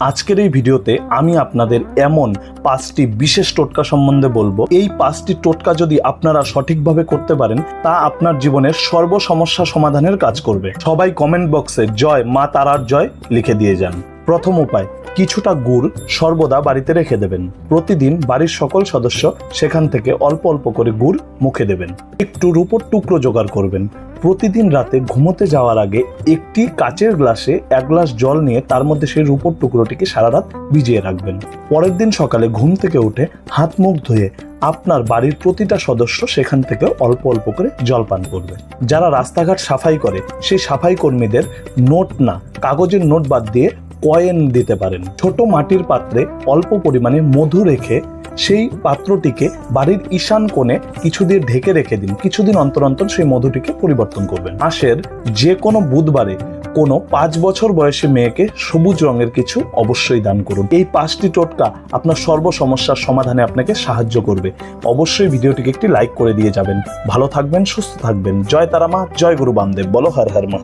আজকের এই ভিডিওতে আমি আপনাদের এমন 5টি বিশেষ টোটকা সম্বন্ধে বলবো। এই 5টি টোটকা যদি আপনারা সঠিকভাবে করতে পারেন তা আপনার জীবনের সর্ব সমস্যা সমাধানের কাজ করবে। সবাই কমেন্ট বক্সে জয় মা তারার জয় লিখে দিয়ে যান। প্রথম উপায়, কিছুটা গুড় সর্বদা বাড়িতে রেখে দেবেন। প্রতিদিন বাড়ির সকল সদস্য সেখান থেকে অল্প অল্প করে গুড় মুখে দেবেন। একটু রূপোর টুকরো জোগাড় করবেন। প্রতিদিন রাতে ঘুমোতে যাওয়ার আগে একটি কাচের গ্লাসে 1 গ্লাস জল নিয়ে তার মধ্যে সেই রূপোর টুকরোটিকে সারা রাত ভিজিয়ে রাখবেন। পরের দিন সকালে ঘুম থেকে উঠে হাত মুখ ধুয়ে আপনার বাড়ির প্রতিটা সদস্য সেখান থেকে অল্প অল্প করে জল পান করবে। যারা রাস্তাঘাট সাফাই করে সেই সাফাই কর্মীদের নোট না, কাগজের নোট বাদ দিয়ে কয়েন দিতে পারেন। ছোট মাটির পাত্রে অল্প পরিমাণে মধু রেখে সেই পাত্রটিকে বাড়ির ঈশান কোণে কিছুদিন ঢেকে রেখে দিন। কিছুদিন অন্তর অন্তর সেই মধুটিকে পরিবর্তন করবেন। মাসের যে কোনো বুধবারে কোনো 5 বছর বয়সী মেয়েকে সবুজ রঙের কিছু অবশ্যই দান করুন। এই 5টি টোটকা আপনার সর্ব সমস্যার সমাধানে আপনাকে সাহায্য করবে। অবশ্যই ভিডিওটিকে একটি লাইক করে দিয়ে যাবেন। ভালো থাকবেন, সুস্থ থাকবেন। জয় তারা মা, জয় গুরু বামদেব। বলো হর হর মা।